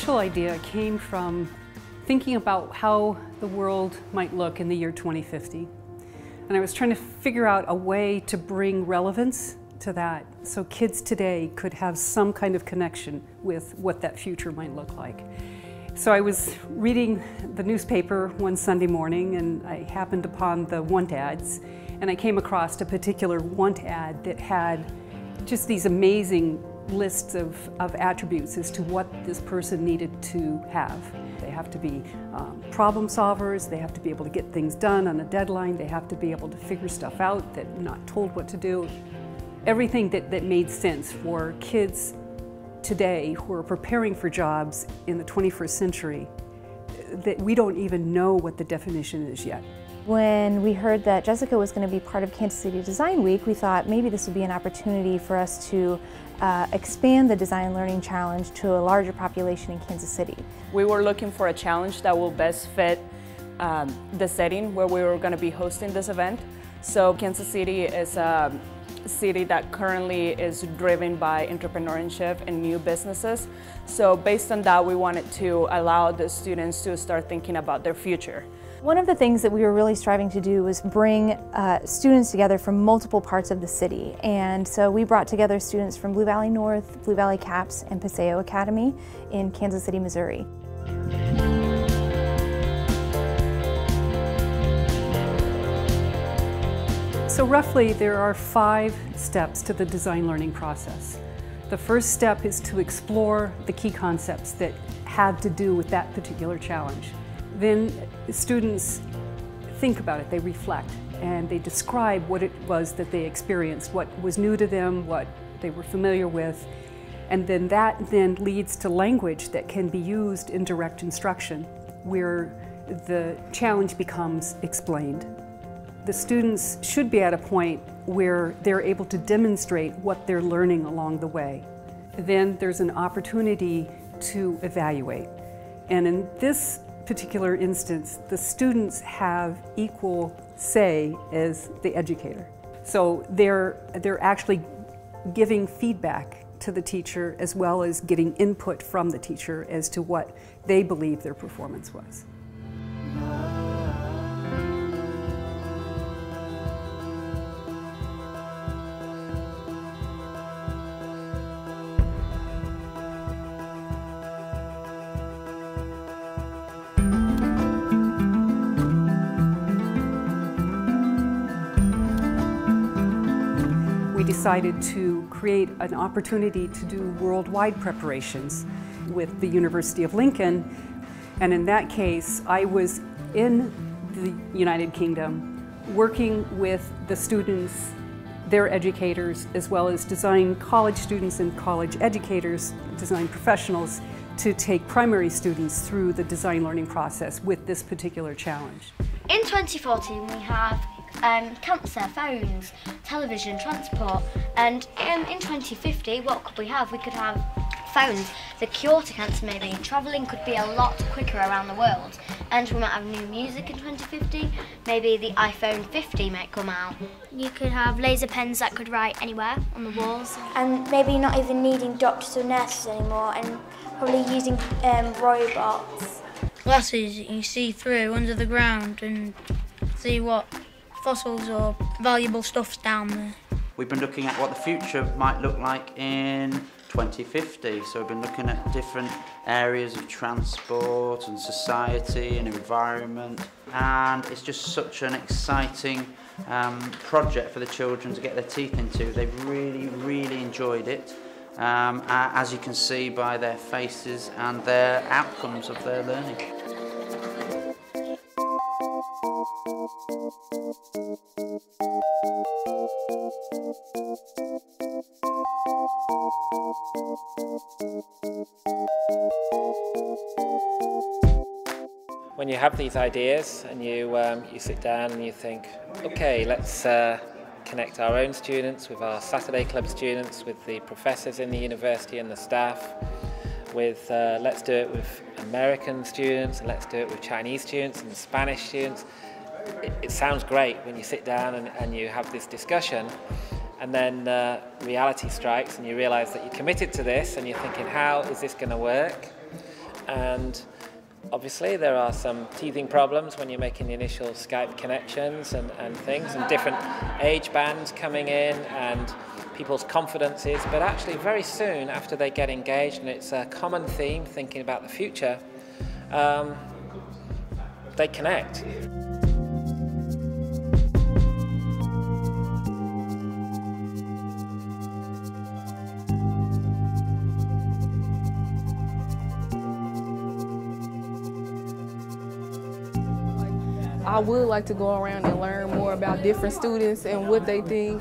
initial idea came from thinking about how the world might look in the year 2050. And I was trying to figure out a way to bring relevance to that so kids today could have some kind of connection with what that future might look like. So I was reading the newspaper one Sunday morning and I happened upon the want ads, and I came across a particular want ad that had just these amazing lists of attributes as to what this person needed to have. They have to be problem solvers, they have to be able to get things done on a deadline, they have to be able to figure stuff out, that not told what to do. Everything that made sense for kids today who are preparing for jobs in the 21st century that we don't even know what the definition is yet. When we heard that Jessica was going to be part of Kansas City Design Week, we thought maybe this would be an opportunity for us to expand the Design Learning Challenge to a larger population in Kansas City. We were looking for a challenge that will best fit the setting where we were going to be hosting this event. So Kansas City is a city that currently is driven by entrepreneurship and new businesses. So based on that, we wanted to allow the students to start thinking about their future. One of the things that we were really striving to do was bring students together from multiple parts of the city. And so we brought together students from Blue Valley North, Blue Valley CAPS, and Paseo Academy in Kansas City, Missouri. So roughly there are 5 steps to the design learning process. The first step is to explore the key concepts that have to do with that particular challenge. Then students think about it, they reflect, and they describe what it was that they experienced, what was new to them, what they were familiar with, and then that leads to language that can be used in direct instruction, where the challenge becomes explained. The students should be at a point where they're able to demonstrate what they're learning along the way. Then there's an opportunity to evaluate. And in this particular instance, the students have equal say as the educator. So they're actually giving feedback to the teacher as well as getting input from the teacher as to what they believe their performance was. We decided to create an opportunity to do worldwide preparations with the University of Lincoln, and in that case I was in the United Kingdom working with the students, their educators, as well as design college students and college educators, design professionals, to take primary students through the design learning process with this particular challenge. In 2014 we have cancer, phones, television, transport, and in 2050 what could we have? We could have phones, the cure to cancer maybe. Travelling could be a lot quicker around the world, and we might have new music in 2050, maybe the iPhone 50 might come out. You could have laser pens that could write anywhere on the walls. And maybe not even needing doctors or nurses anymore, and probably using robots. Glasses you can see through under the ground and see what fossils or valuable stuff's down there. We've been looking at what the future might look like in 2050, so we've been looking at different areas of transport and society and environment, and it's just such an exciting project for the children to get their teeth into. They've really enjoyed it, as you can see by their faces and their outcomes of their learning. When you have these ideas and you sit down and you think, okay, let's connect our own students with our Saturday Club students, with the professors in the university and the staff, with let's do it with American students, and let's do it with Chinese students and Spanish students. It sounds great when you sit down and you have this discussion, and then reality strikes and you realise that you're committed to this and you're thinking, how is this going to work? and obviously there are some teething problems when you're making the initial Skype connections and things, and different age bands coming in and people's confidences, but actually very soon after they get engaged and it's a common theme thinking about the future, they connect. I would like to go around and learn more about different students and what they think,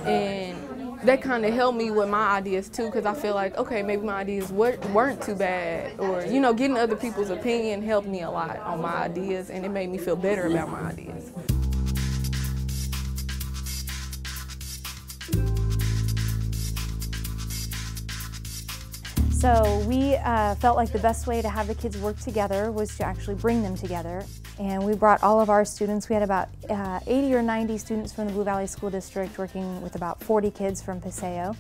and that kind of helped me with my ideas too, because I feel like, okay, maybe my ideas weren't too bad, or you know, getting other people's opinion helped me a lot on my ideas, and it made me feel better about my ideas. So we felt like the best way to have the kids work together was to actually bring them together. And we brought all of our students. We had about 80 or 90 students from the Blue Valley School District working with about 40 kids from Paseo.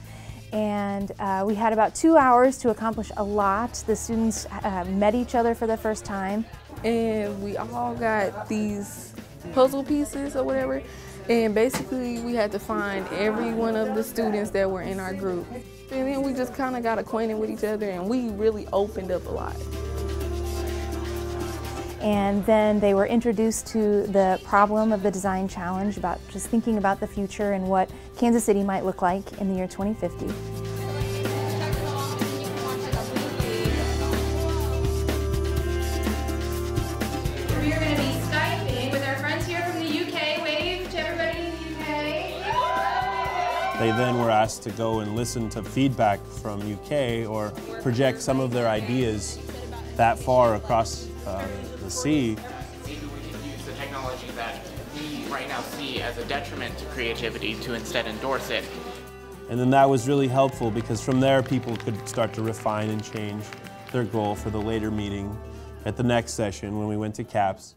And we had about 2 hours to accomplish a lot. The students met each other for the first time. And we all got these puzzle pieces or whatever. And basically we had to find every one of the students that were in our group. And then we just kind of got acquainted with each other, and we really opened up a lot. And then they were introduced to the problem of the design challenge, about just thinking about the future and what Kansas City might look like in the year 2050. We are going to be Skyping with our friends here from the UK. Wave to everybody in the UK. They then were asked to go and listen to feedback from UK or project some of their ideas that far across the sea. Maybe we could use the technology that we right now see as a detriment to creativity to instead endorse it. And then that was really helpful, because from there people could start to refine and change their goal for the later meeting at the next session when we went to CAPS.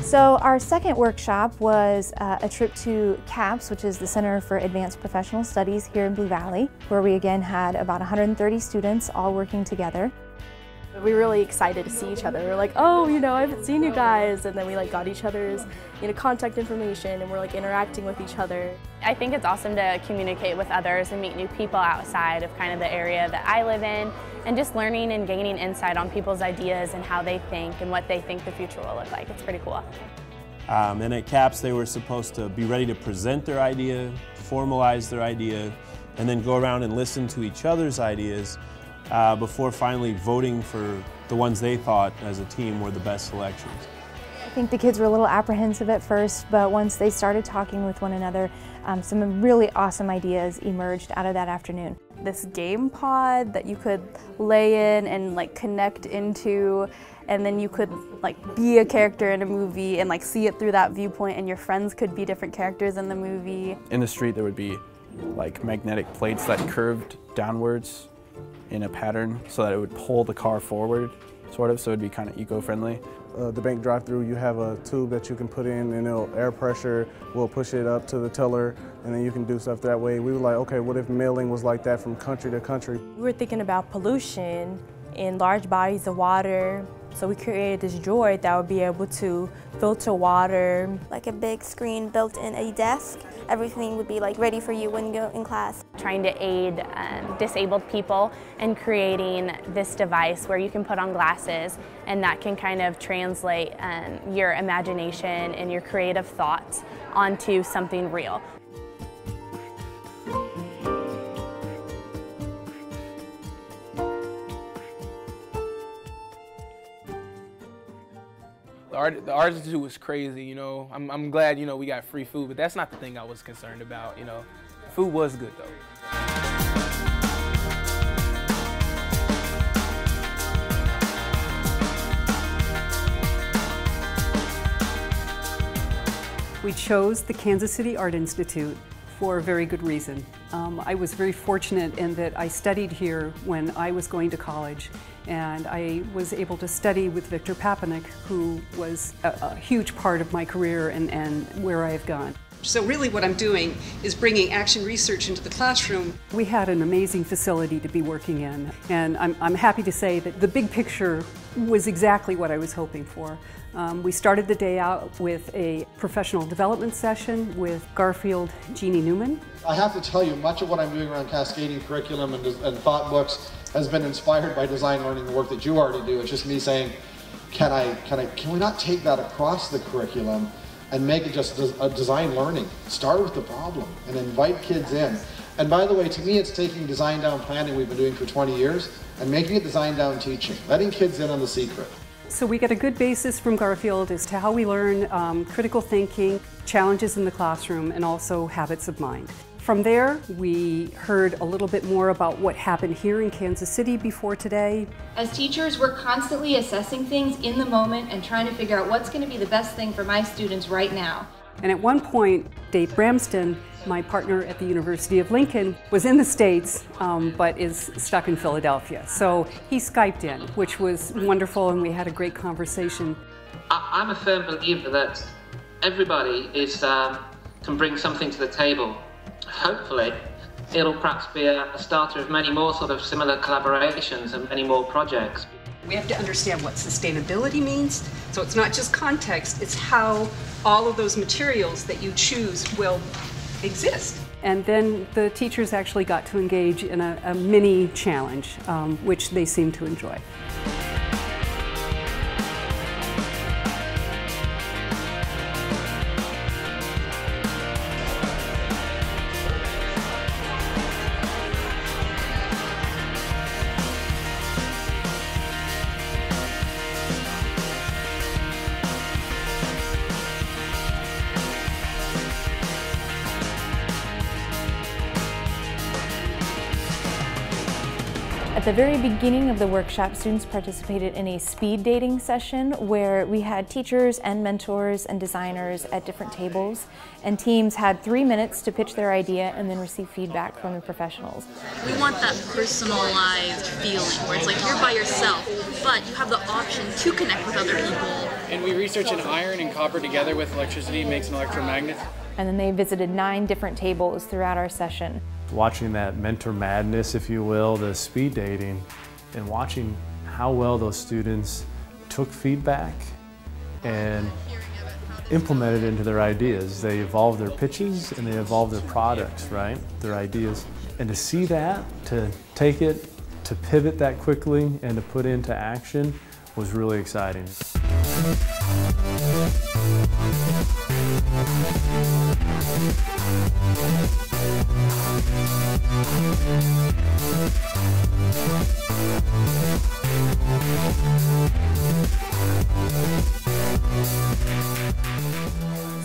So our second workshop was a trip to CAPS, which is the Center for Advanced Professional Studies here in Blue Valley, where we again had about 130 students all working together. We were really excited to see each other. We were like, oh, you know, I haven't seen you guys. And then we like got each other's, you know, contact information, and we're like interacting with each other. I think it's awesome to communicate with others and meet new people outside of kind of the area that I live in, and just learning and gaining insight on people's ideas and how they think and what they think the future will look like. It's pretty cool. And at CAPS they were supposed to be ready to present their idea, formalize their idea, and then go around and listen to each other's ideas before finally voting for the ones they thought as a team were the best selections. I think the kids were a little apprehensive at first, but once they started talking with one another, some really awesome ideas emerged out of that afternoon. This game pod that you could lay in and like connect into, and then you could like be a character in a movie and like see it through that viewpoint, and your friends could be different characters in the movie. In the street there would be like magnetic plates that curved downwards in a pattern so that it would pull the car forward, sort of, so it'd be kind of eco-friendly. The bank drive-through, you have a tube that you can put in, and it'll air pressure will push it up to the teller, and then you can do stuff that way. We were like, okay, what if mailing was like that from country to country? We were thinking about pollution in large bodies of water, so we created this droid that would be able to filter water. Like a big screen built in a desk. Everything would be like ready for you when you go in class. Trying to aid disabled people in creating this device where you can put on glasses, and that can kind of translate your imagination and your creative thoughts onto something real. The Art Institute was crazy, you know. I'm glad, you know, we got free food, but that's not the thing I was concerned about, you know. The food was good, though. We chose the Kansas City Art Institute for a very good reason. I was very fortunate in that I studied here when I was going to college, and I was able to study with Wells-Papanek, who was a huge part of my career and where I have gone. So really what I'm doing is bringing action research into the classroom. We had an amazing facility to be working in, and I'm happy to say that the big picture was exactly what I was hoping for. We started the day out with a professional development session with Garfield Jeannie Newman. I have to tell you, much of what I'm doing around cascading curriculum and thought books has been inspired by design learning, the work that you already do. It's just me saying, can we not take that across the curriculum and make it just a design learning? Start with the problem and invite kids in. And by the way, to me, it's taking design down planning we've been doing for 20 years and making it design down teaching, letting kids in on the secret. So we get a good basis from Garfield as to how we learn critical thinking, challenges in the classroom, and also habits of mind. From there, we heard a little bit more about what happened here in Kansas City before today. As teachers, we're constantly assessing things in the moment and trying to figure out what's going to be the best thing for my students right now. And at one point, Dave Bramston, my partner at the University of Lincoln, was in the States, but is stuck in Philadelphia. So he Skyped in, which was wonderful, and we had a great conversation. I'm a firm believer that everybody can bring something to the table. Hopefully, it'll perhaps be a starter of many more sort of similar collaborations and many more projects. We have to understand what sustainability means. So it's not just context, it's how all of those materials that you choose will exist. And then the teachers actually got to engage in a mini challenge, which they seemed to enjoy. At the very beginning of the workshop, students participated in a speed dating session where we had teachers and mentors and designers at different tables, and teams had 3 minutes to pitch their idea and then receive feedback from the professionals. We want that personalized feeling where it's like you're by yourself, but you have the option to connect with other people. And we research an iron and copper together with electricity makes an electromagnet. And then they visited 9 different tables throughout our session. Watching that mentor madness, if you will, the speed dating, and watching how well those students took feedback and implemented it into their ideas. They evolved their pitches and they evolved their products, right? Their ideas. And to see that, to take it, to pivot that quickly and to put into action was really exciting.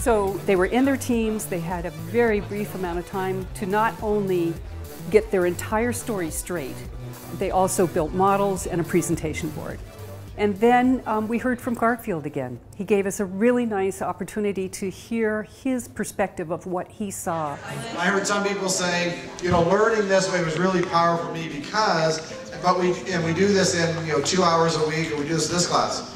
So they were in their teams, they had a very brief amount of time to not only get their entire story straight, they also built models and a presentation board. And then we heard from Garfield again. He gave us a really nice opportunity to hear his perspective of what he saw. I heard some people say, learning this way was really powerful for me because, we do this in 2 hours a week, or we do this class.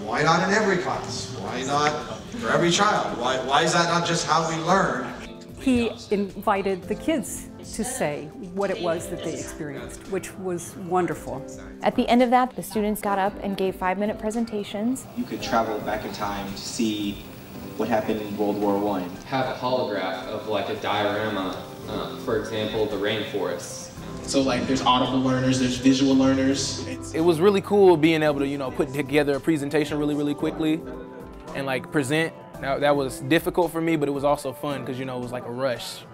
Why not in every class? Why not for every child? Why is that not just how we learn? He invited the kids to say what it was that they experienced, which was wonderful. At the end of that, the students got up and gave 5-minute presentations. You could travel back in time to see what happened in World War I. Have a holograph of like a diorama, for example, the rainforests. So there's audible learners, there's visual learners. It was really cool being able to, put together a presentation really quickly and present. Now, that was difficult for me, but it was also fun because, it was like a rush.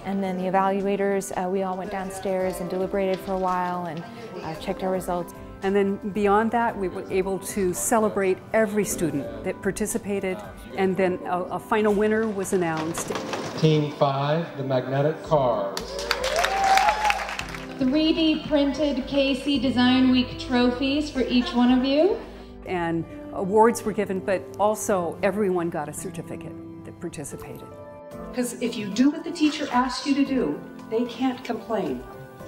And then the evaluators, we all went downstairs and deliberated for a while and checked our results. And then beyond that, we were able to celebrate every student that participated, and then a final winner was announced. Team 5, the magnetic cars. 3D printed KC Design Week trophies for each one of you. And awards were given, but also everyone got a certificate that participated. Because if you do what the teacher asks you to do, they can't complain.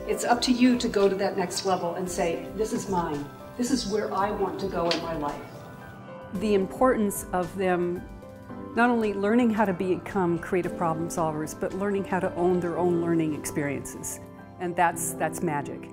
It's up to you to go to that next level and say, this is mine. This is where I want to go in my life. The importance of them not only learning how to become creative problem solvers, but learning how to own their own learning experiences. And that's magic.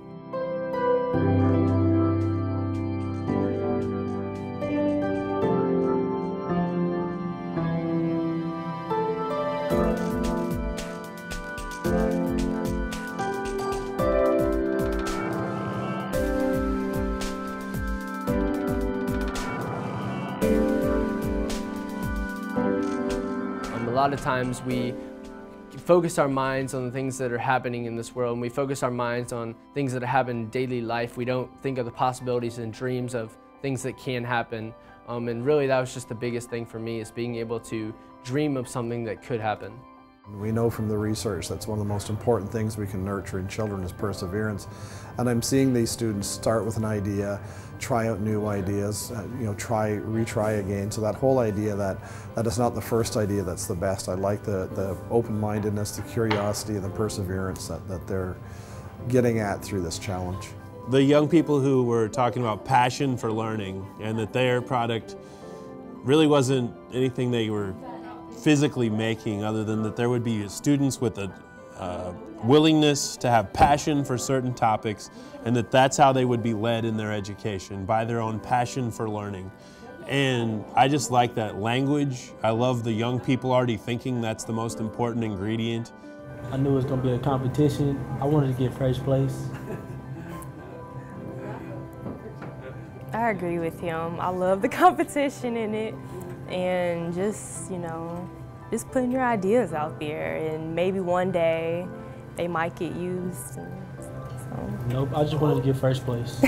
A lot of times we focus our minds on the things that are happening in this world, and we focus our minds on things that happen in daily life. We don't think of the possibilities and dreams of things that can happen. And really that was just the biggest thing for me, is being able to dream of something that could happen. We know from the research that's one of the most important things we can nurture in children is perseverance. And I'm seeing these students start with an idea, try out new ideas, retry again. So that whole idea that it's not the first idea that's the best. I like the open-mindedness, the curiosity, and the perseverance that they're getting at through this challenge. The young people who were talking about passion for learning, and that their product really wasn't anything they were physically making, other than that there would be students with a willingness to have passion for certain topics, and that's how they would be led in their education, by their own passion for learning. And I just like that language. I love the young people already thinking that's the most important ingredient. I knew it was going to be a competition. I wanted to get first place. I agree with him. I love the competition in it, and just, just putting your ideas out there, and maybe one day they might get used. So. Nope, I just wanted to get first place.